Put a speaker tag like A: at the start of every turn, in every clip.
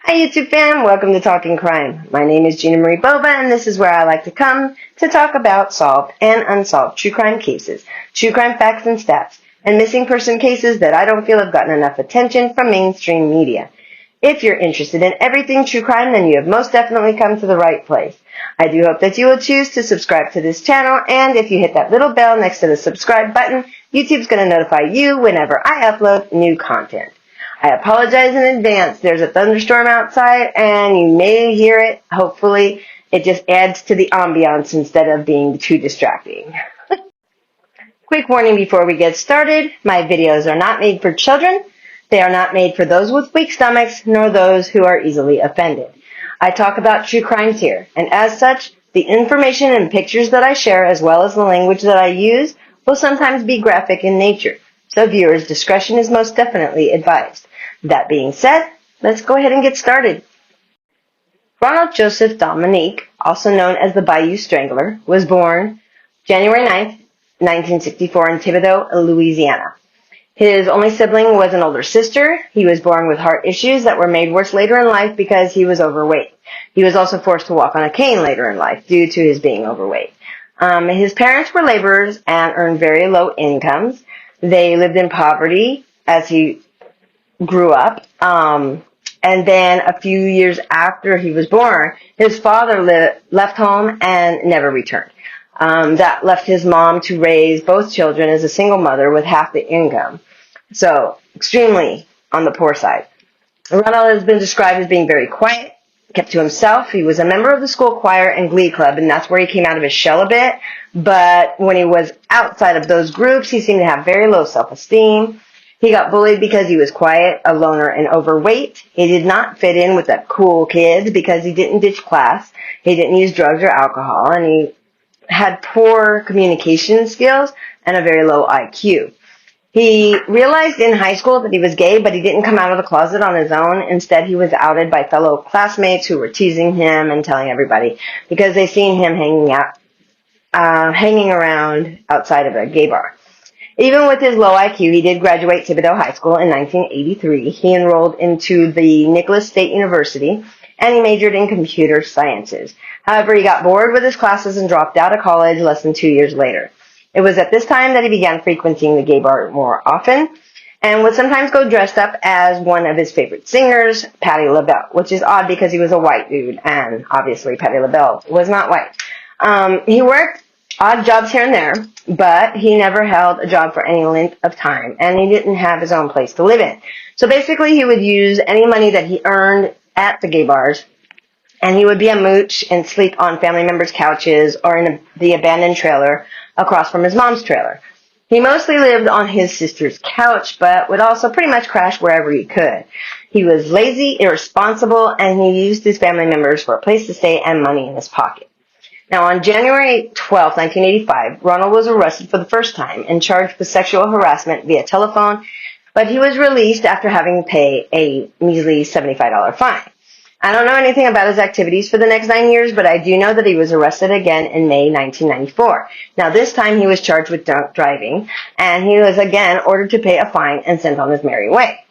A: Hi YouTube fam, welcome to Talking Crime. My name is Gina Marie Bova and this is where I like to come to talk about solved and unsolved true crime cases, true crime facts and stats, and missing person cases that I don't feel have gotten enough attention from mainstream media. If you're interested in everything true crime, then you have most definitely come to the right place. I do hope that you will choose to subscribe to this channel, and if you hit that little bell next to the subscribe button, YouTube's going to notify you whenever I upload new content. I apologize in advance. There's a thunderstorm outside, and you may hear it. Hopefully, it just adds to the ambiance instead of being too distracting. Quick warning before we get started. My videos are not made for children. They are not made for those with weak stomachs, nor those who are easily offended. I talk about true crimes here, and as such, the information and pictures that I share, as well as the language that I use, will sometimes be graphic in nature. So viewers' discretion is most definitely advised. That being said, let's go ahead and get started. Ronald Joseph Dominique, also known as the Bayou Strangler, was born January 9th, 1964 in Thibodaux, Louisiana. His only sibling was an older sister. He was born with heart issues that were made worse later in life because he was overweight. He was also forced to walk on a cane later in life due to his being overweight. His parents were laborers and earned very low incomes. They lived in poverty as he grew up. And then a few years after he was born, his father left home and never returned. That left his mom to raise both children as a single mother with half the income. So, extremely on the poor side. Ronald has been described as being very quiet, kept to himself. He was a member of the school choir and glee club, and that's where he came out of his shell a bit. But when he was outside of those groups, he seemed to have very low self-esteem. He got bullied because he was quiet, a loner, and overweight. He did not fit in with the cool kids because he didn't ditch class. He didn't use drugs or alcohol, and he had poor communication skills and a very low IQ. He realized in high school that he was gay, but he didn't come out of the closet on his own. Instead, he was outed by fellow classmates who were teasing him and telling everybody because they seen him hanging around outside of a gay bar. Even with his low IQ, he did graduate Thibodaux High School in 1983. He enrolled into the Nicholas State University, and he majored in computer sciences. However, he got bored with his classes and dropped out of college less than 2 years later. It was at this time that he began frequenting the gay bar more often, and would sometimes go dressed up as one of his favorite singers, Patti LaBelle, which is odd because he was a white dude, and obviously Patti LaBelle was not white. He worked odd jobs here and there, but he never held a job for any length of time, and he didn't have his own place to live in. So basically, he would use any money that he earned at the gay bars, and he would be a mooch and sleep on family members' couches or in the abandoned trailer across from his mom's trailer. He mostly lived on his sister's couch, but would also pretty much crash wherever he could. He was lazy, irresponsible, and he used his family members for a place to stay and money in his pocket. Now, on January 12, 1985, Ronald was arrested for the first time and charged with sexual harassment via telephone, but he was released after having to pay a measly $75 fine. I don't know anything about his activities for the next 9 years, but I do know that he was arrested again in May 1994. Now, this time he was charged with drunk driving, and he was again ordered to pay a fine and sent on his merry way.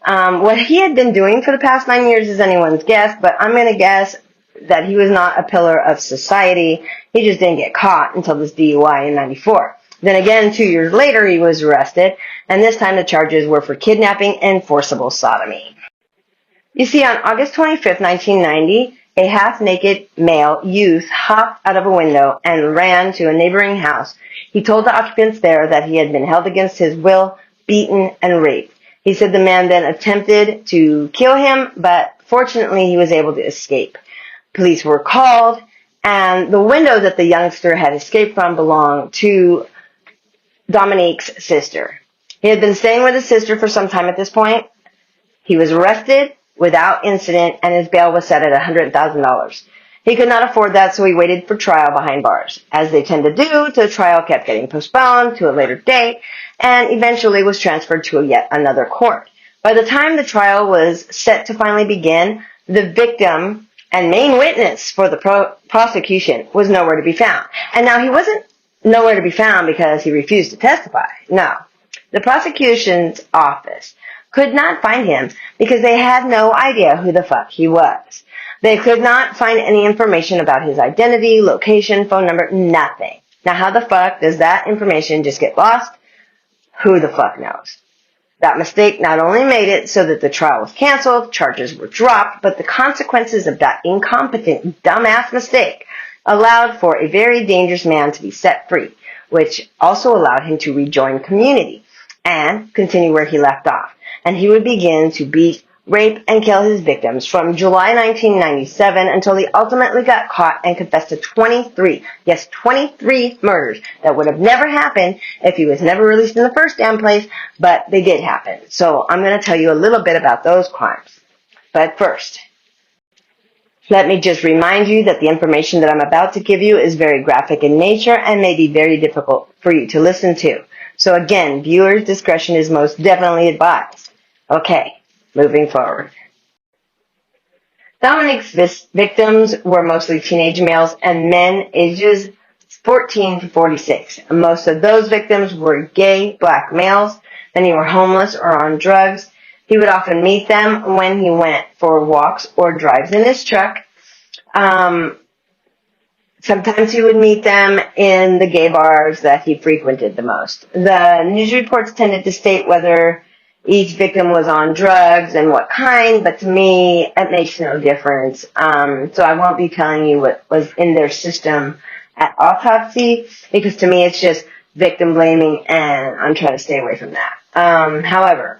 A: What he had been doing for the past 9 years is anyone's guess, but I'm going to guess that he was not a pillar of society. He just didn't get caught until this DUI in 94. Then again, 2 years later, he was arrested, and this time the charges were for kidnapping and forcible sodomy. You see, on August 25th, 1990, a half-naked male youth hopped out of a window and ran to a neighboring house. He told the occupants there that he had been held against his will, beaten, and raped. He said the man then attempted to kill him, but fortunately he was able to escape. Police were called, and the window that the youngster had escaped from belonged to Dominique's sister. He had been staying with his sister for some time at this point. He was arrested without incident, and his bail was set at $100,000. He could not afford that, so he waited for trial behind bars. As they tend to do, the trial kept getting postponed to a later date, and eventually was transferred to yet another court. By the time the trial was set to finally begin, the victim and main witness for the prosecution was nowhere to be found. And now he wasn't nowhere to be found because he refused to testify. No. The prosecution's office could not find him because they had no idea who the fuck he was. They could not find any information about his identity, location, phone number, nothing. Now, how the fuck does that information just get lost? Who the fuck knows? That mistake not only made it so that the trial was canceled, charges were dropped, but the consequences of that incompetent, dumbass mistake allowed for a very dangerous man to be set free, which also allowed him to rejoin community and continue where he left off. And he would begin to beat, rape, and kill his victims from July 1997 until he ultimately got caught and confessed to 23 murders that would have never happened if he was never released in the first damn place, but they did happen. So I'm going to tell you a little bit about those crimes. But first, let me just remind you that the information that I'm about to give you is very graphic in nature and may be very difficult for you to listen to. So again, viewers' discretion is most definitely advised. Okay. Moving forward. Dominique's victims were mostly teenage males and men ages 14 to 46. Most of those victims were gay black males. Many were homeless or on drugs. He would often meet them when he went for walks or drives in his truck. Sometimes he would meet them in the gay bars that he frequented the most. The news reports tended to state whether each victim was on drugs and what kind, but to me, it makes no difference. So I won't be telling you what was in their system at autopsy, because to me it's just victim blaming, and I'm trying to stay away from that. However,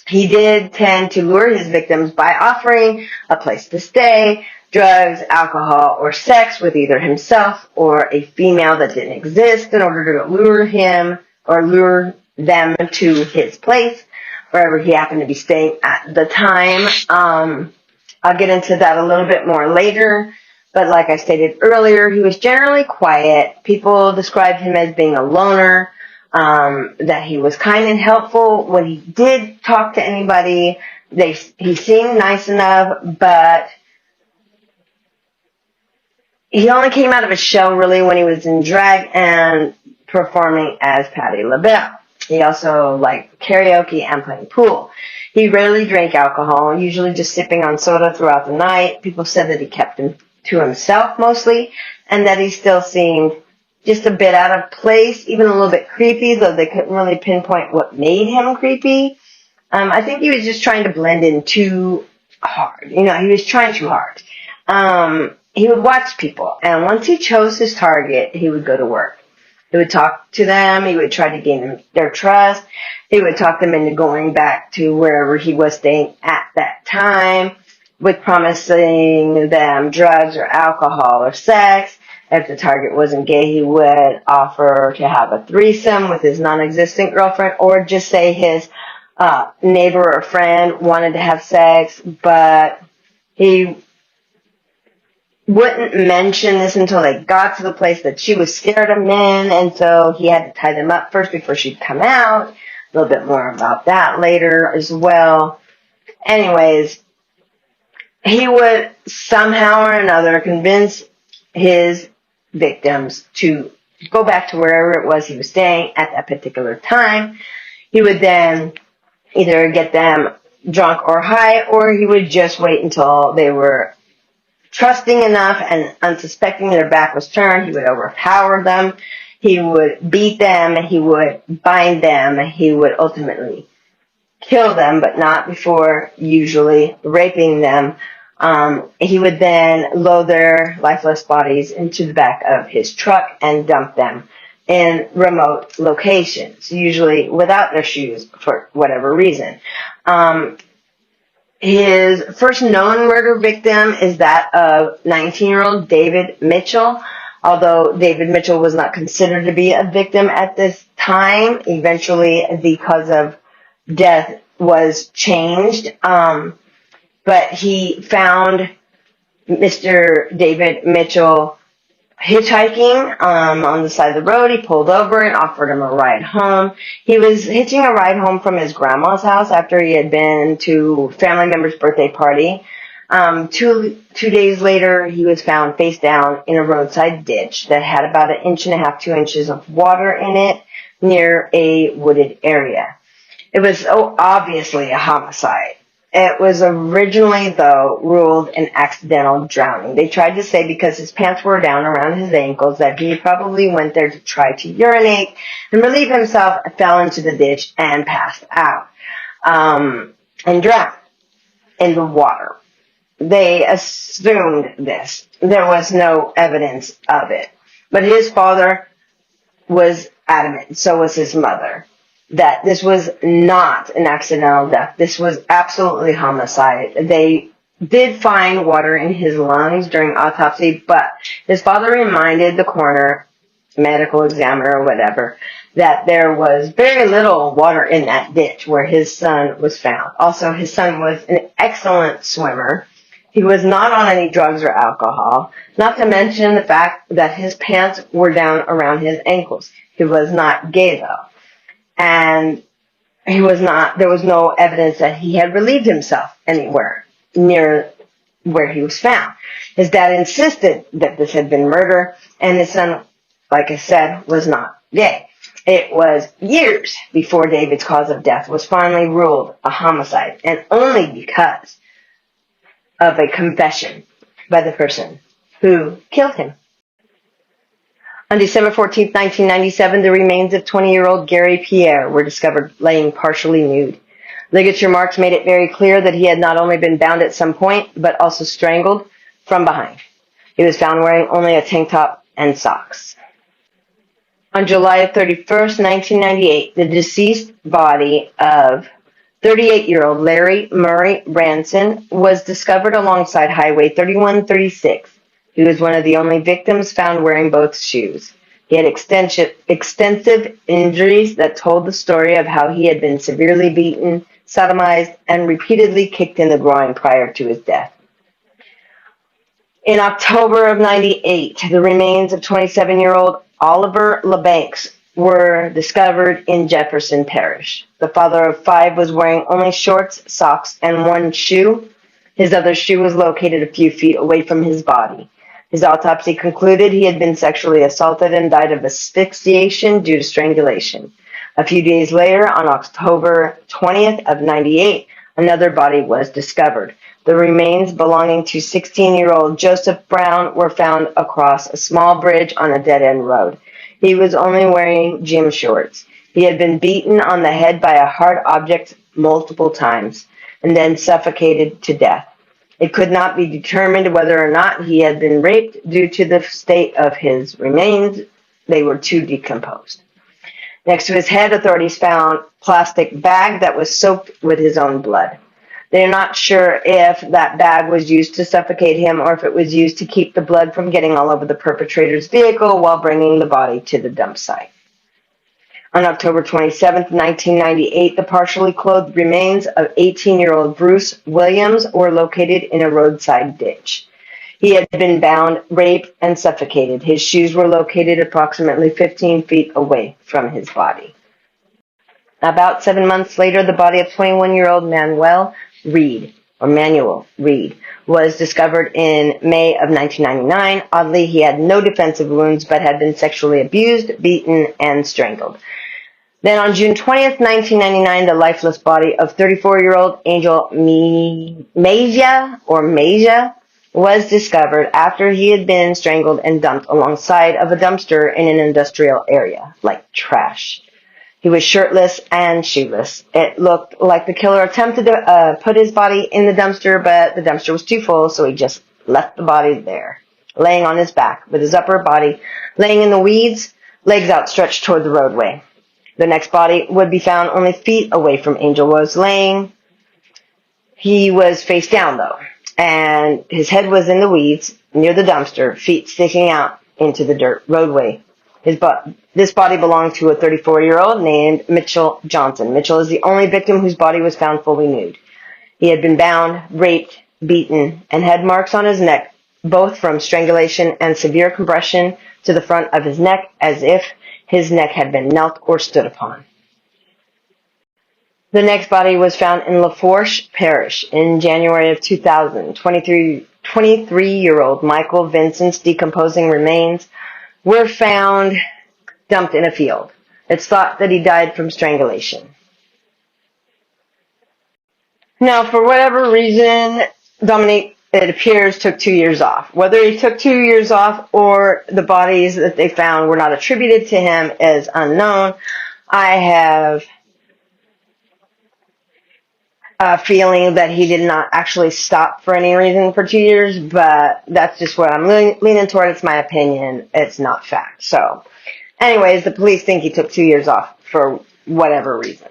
A: he did tend to lure his victims by offering a place to stay, drugs, alcohol, or sex with either himself or a female that didn't exist in order to lure him or lure them to his place, wherever he happened to be staying at the time. I'll get into that a little bit more later, but like I stated earlier, he was generally quiet. People described him as being a loner, that he was kind and helpful. When he did talk to anybody, he seemed nice enough, but he only came out of his shell really when he was in drag and performing as Patti LaBelle. He also liked karaoke and playing pool. He rarely drank alcohol, usually just sipping on soda throughout the night. People said that he kept him to himself mostly, and that he still seemed just a bit out of place, even a little bit creepy, though they couldn't really pinpoint what made him creepy. I think he was just trying to blend in too hard. He was trying too hard. He would watch people, and once he chose his target, he would go to work. He would talk to them. He would try to gain their trust. He would talk them into going back to wherever he was staying at that time, with promising them drugs or alcohol or sex. If the target wasn't gay, he would offer to have a threesome with his non-existent girlfriend, or just say his neighbor or friend wanted to have sex, but he wouldn't mention this until they got to the place that she was scared of men, and so he had to tie them up first before she'd come out. A little bit more about that later as well. Anyways, he would somehow or another convince his victims to go back to wherever it was he was staying at that particular time. He would then either get them drunk or high, or he would just wait until they were trusting enough and unsuspecting their back was turned. He would overpower them. He would beat them. He would bind them. He would ultimately kill them, but not before usually raping them. He would then load their lifeless bodies into the back of his truck and dump them in remote locations, usually without their shoes for whatever reason. His first known murder victim is that of 19-year-old David Mitchell. Although David Mitchell was not considered to be a victim at this time, eventually the cause of death was changed. But he found Mr. David Mitchell hitchhiking on the side of the road. He pulled over and offered him a ride home. He was hitching a ride home from his grandma's house after he had been to family member's birthday party. Two days later, he was found face down in a roadside ditch that had about 1.5 to 2 inches of water in it near a wooded area. It was so obviously a homicide. It was originally, though, ruled an accidental drowning. They tried to say because his pants were down around his ankles that he probably went there to try to urinate and relieve himself, fell into the ditch, and passed out and drowned in the water. They assumed this. There was no evidence of it. But his father was adamant, so was his mother, that this was not an accidental death. This was absolutely homicide. They did find water in his lungs during autopsy, but his father reminded the coroner, medical examiner, or whatever, that there was very little water in that ditch where his son was found. Also, his son was an excellent swimmer. He was not on any drugs or alcohol, not to mention the fact that his pants were down around his ankles. He was not gay, though. And there was no evidence that he had relieved himself anywhere near where he was found. His dad insisted that this had been murder, and his son, like I said, was not gay. It was years before David's cause of death was finally ruled a homicide, and only because of a confession by the person who killed him. On December 14, 1997, the remains of 20-year-old Gary Pierre were discovered laying partially nude. Ligature marks made it very clear that he had not only been bound at some point, but also strangled from behind. He was found wearing only a tank top and socks. On July 31, 1998, the deceased body of 38-year-old Larry Murray Branson was discovered alongside Highway 3136. He was one of the only victims found wearing both shoes. He had extensive injuries that told the story of how he had been severely beaten, sodomized, and repeatedly kicked in the groin prior to his death. In October of 98, the remains of 27-year-old Oliver LeBancs were discovered in Jefferson Parish. The father of 5 was wearing only shorts, socks, and one shoe. His other shoe was located a few feet away from his body. His autopsy concluded he had been sexually assaulted and died of asphyxiation due to strangulation. A few days later, on October 20th of 98, another body was discovered. The remains belonging to 16-year-old Joseph Brown were found across a small bridge on a dead-end road. He was only wearing gym shorts. He had been beaten on the head by a hard object multiple times and then suffocated to death. It could not be determined whether or not he had been raped due to the state of his remains. They were too decomposed. Next to his head, authorities found a plastic bag that was soaked with his own blood. They are not sure if that bag was used to suffocate him or if it was used to keep the blood from getting all over the perpetrator's vehicle while bringing the body to the dump site. On October 27, 1998, the partially clothed remains of 18-year-old Bruce Williams were located in a roadside ditch. He had been bound, raped, and suffocated. His shoes were located approximately 15 feet away from his body. About 7 months later, the body of 21-year-old Manuel Reed was discovered in May of 1999. Oddly, he had no defensive wounds but had been sexually abused, beaten, and strangled. Then on June 20th, 1999, the lifeless body of 34-year-old Angel Mejia was discovered after he had been strangled and dumped alongside of a dumpster in an industrial area, like trash. He was shirtless and shoeless. It looked like the killer attempted to put his body in the dumpster, but the dumpster was too full, so he just left the body there, laying on his back, with his upper body laying in the weeds, legs outstretched toward the roadway. The next body would be found only feet away from Angel was laying. He was face down, though, and his head was in the weeds near the dumpster, feet sticking out into the dirt roadway. This body belonged to a 34-year-old named Mitchell Johnson. Mitchell is the only victim whose body was found fully nude. He had been bound, raped, beaten, and had marks on his neck, both from strangulation and severe compression to the front of his neck, as if his neck had been knelt or stood upon. The next body was found in Lafourche Parish in January of 2000. 23-year-old Michael Vincent's decomposing remains were found dumped in a field. It's thought that he died from strangulation. Now, for whatever reason, Dominique, it appears, took 2 years off. Whether he took 2 years off or the bodies that they found were not attributed to him is unknown. I have a feeling that he did not actually stop for any reason for 2 years, but that's just what I'm leaning toward. It's my opinion. It's not fact. So, anyways, the police think he took 2 years off for whatever reason.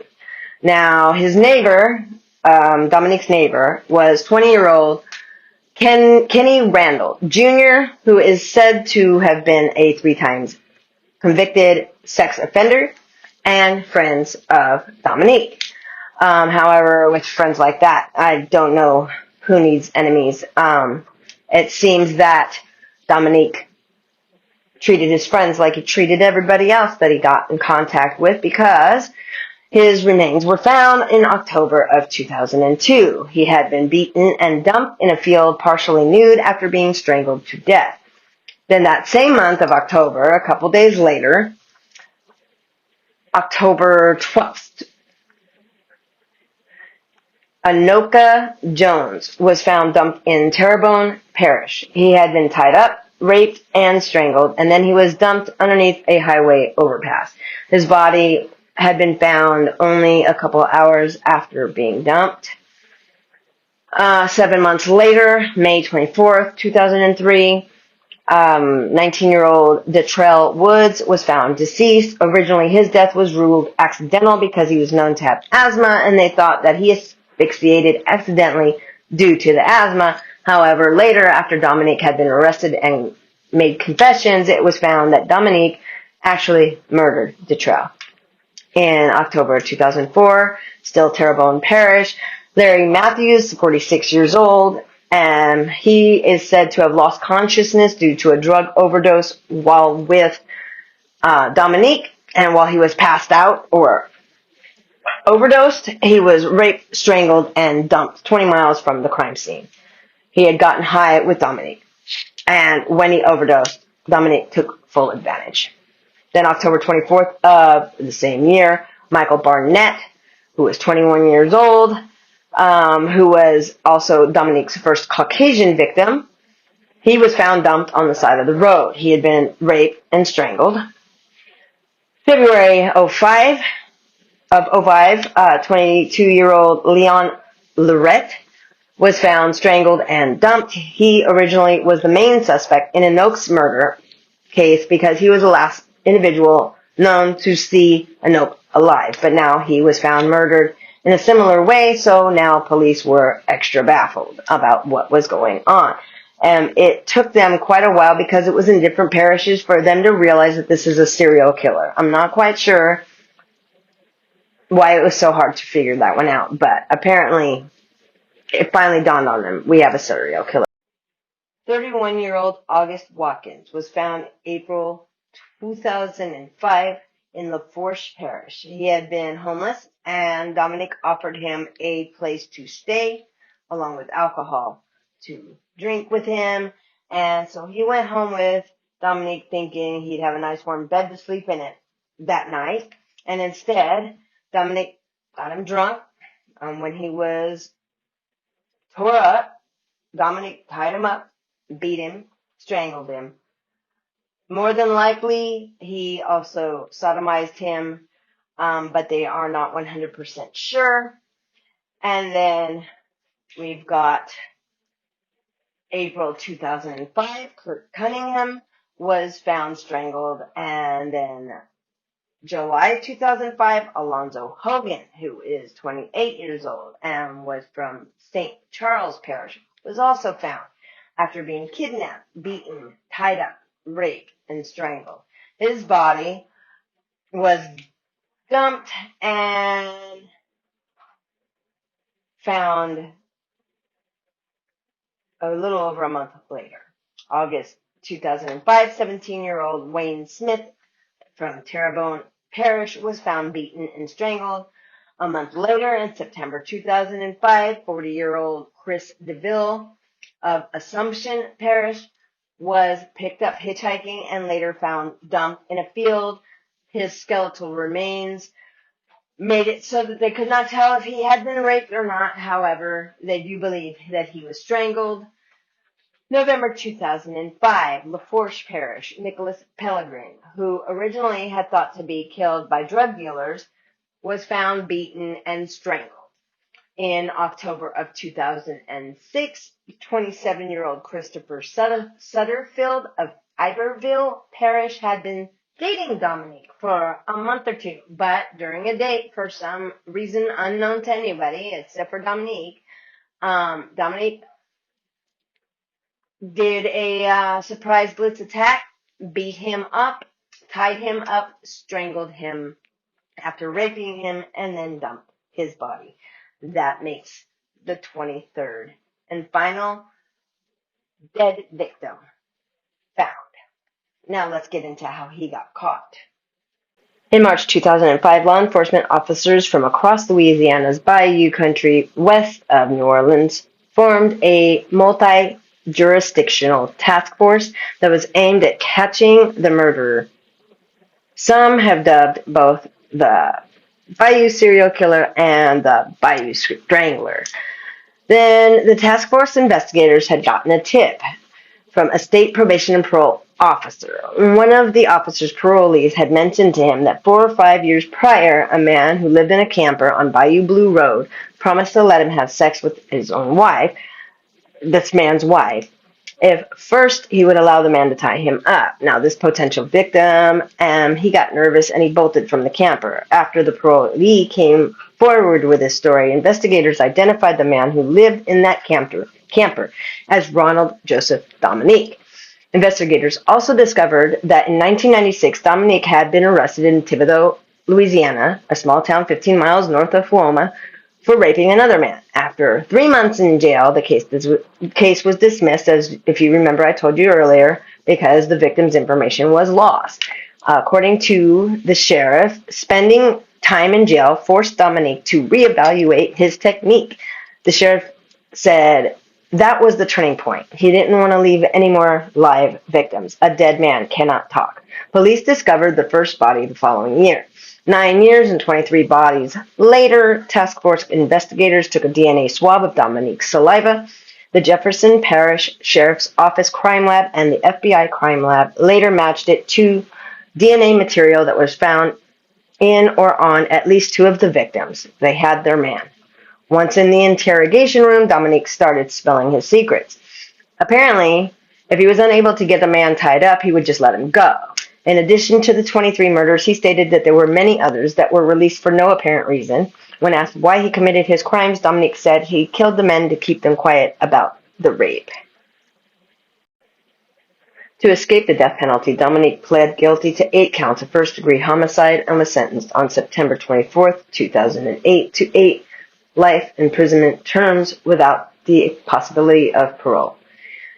A: Now, his neighbor, Dominique's neighbor, was 20-year-old Kenny Randall Jr., who is said to have been a 3 times convicted sex offender and friends of Dominique. However, with friends like that, I don't know who needs enemies. It seems that Dominique treated his friends like he treated everybody else that he got in contact with, because his remains were found in October of 2002. He had been beaten and dumped in a field partially nude after being strangled to death. Then that same month of October, a couple days later, October 12th, Anoka Jones was found dumped in Terrebonne Parish. He had been tied up, raped, and strangled, and then he was dumped underneath a highway overpass. His body had been found only a couple hours after being dumped. 7 months later, May 24th, 2003, 19-year-old Detrell Woods was found deceased. Originally, his death was ruled accidental because he was known to have asthma, and they thought that he asphyxiated accidentally due to the asthma. However, later, after Dominique had been arrested and made confessions, it was found that Dominique actually murdered Detrell. In October 2004, still Terrebonne Parish, Larry Matthews, 46 years old, and he is said to have lost consciousness due to a drug overdose while with Dominique, and while he was passed out or overdosed, he was raped, strangled, and dumped 20 miles from the crime scene. He had gotten high with Dominique, and when he overdosed, Dominique took full advantage. Then October 24th of the same year, Michael Barnett, who was 21 years old, who was also Dominique's first Caucasian victim, he was found dumped on the side of the road. He had been raped and strangled. February 05, 22-year-old Leon Lorette was found strangled and dumped. He originally was the main suspect in a Noakes murder case because he was the last individual known to see Anoke alive, but now he was found murdered in a similar way, so now police were extra baffled about what was going on. And it took them quite a while, because it was in different parishes, for them to realize that this is a serial killer. I'm not quite sure why it was so hard to figure that one out, but apparently it finally dawned on them. We have a serial killer. 31-year-old August Watkins was found April 2005 in LaFourche Parish. He had been homeless, and Dominic offered him a place to stay along with alcohol to drink with him. And so he went home with Dominic, thinking he'd have a nice warm bed to sleep in it that night. And instead, Dominic got him drunk. When he was tore up, Dominic tied him up, beat him, strangled him. More than likely, he also sodomized him, but they are not 100% sure. And then we've got April 2005, Kurt Cunningham was found strangled. And then July 2005, Alonzo Hogan, who is 28 years old and was from St. Charles Parish, was also found after being kidnapped, beaten, tied up, raped, and strangled. His body was dumped and found a little over a month later. August 2005, 17-year-old Wayne Smith from Terrebonne Parish was found beaten and strangled. A month later, in September 2005, 40-year-old Chris DeVille of Assumption Parish was picked up hitchhiking and later found dumped in a field. His skeletal remains made it so that they could not tell if he had been raped or not. However, they do believe that he was strangled. November 2005, LaForge Parish, Nicholas Pellegrin, who originally had thought to be killed by drug dealers, was found beaten and strangled. In October of 2006, 27-year-old Christopher Sutterfield of Iberville Parish had been dating Dominique for a month or two, but during a date, for some reason unknown to anybody except for Dominique, Dominique did a surprise blitz attack, beat him up, tied him up, strangled him after raping him, and then dumped his body. That makes the 23rd and final dead victim found. Now let's get into how he got caught. In March 2005, law enforcement officers from across Louisiana's Bayou country west of New Orleans formed a multi-jurisdictional task force that was aimed at catching the murderer. Some have dubbed both the Bayou serial killer and the Bayou Strangler. Then the task force investigators had gotten a tip from a state probation and parole officer. One of the officer's parolees had mentioned to him that 4 or 5 years prior, a man who lived in a camper on Bayou Blue Road promised to let him have sex with his own wife, this man's wife, if first he would allow the man to tie him up. Now, this potential victim, he got nervous and he bolted from the camper. After the parolee came forward with his story, investigators identified the man who lived in that camper as Ronald Joseph Dominique. Investigators also discovered that in 1996, Dominique had been arrested in Thibodaux, Louisiana, a small town 15 miles north of Fuoma, for raping another man. After 3 months in jail, the case was dismissed, as if you remember I told you earlier, because the victim's information was lost. According to the sheriff, spending time in jail forced Dominique to reevaluate his technique. The sheriff said that was the turning point. He didn't want to leave any more live victims. A dead man cannot talk. Police discovered the first body the following year. 9 years and 23 bodies later, task force investigators took a DNA swab of Dominique's saliva. The Jefferson Parish Sheriff's Office Crime Lab and the FBI Crime Lab later matched it to DNA material that was found in or on at least 2 of the victims. They had their man. Once in the interrogation room, Dominique started spilling his secrets. Apparently, if he was unable to get the man tied up, he would just let him go. In addition to the 23 murders, he stated that there were many others that were released for no apparent reason. When asked why he committed his crimes, Dominique said he killed the men to keep them quiet about the rape. To escape the death penalty, Dominique pled guilty to 8 counts of first-degree homicide and was sentenced on September 24, 2008 to 8 life imprisonment terms without the possibility of parole.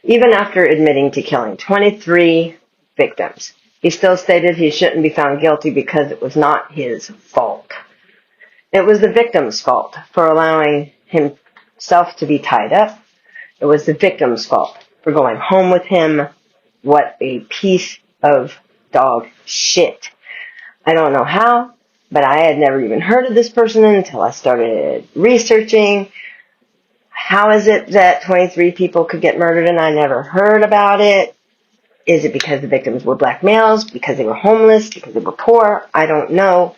A: Even after admitting to killing 23 victims, he still stated he shouldn't be found guilty because it was not his fault. It was the victim's fault for allowing himself to be tied up. It was the victim's fault for going home with him. What a piece of dog shit. I don't know how, but I had never even heard of this person until I started researching. How is it that 23 people could get murdered and I never heard about it? Is it because the victims were black males? Because they were homeless? Because they were poor? I don't know.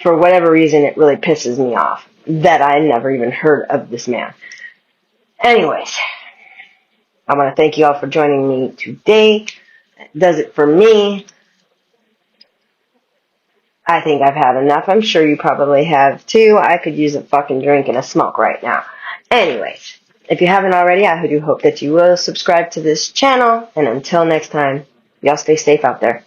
A: For whatever reason, it really pisses me off that I never even heard of this man. Anyways, I want to thank you all for joining me today. That does it for me. I think I've had enough. I'm sure you probably have too. I could use a fucking drink and a smoke right now. Anyways, if you haven't already, I do hope that you will subscribe to this channel. And until next time, y'all stay safe out there.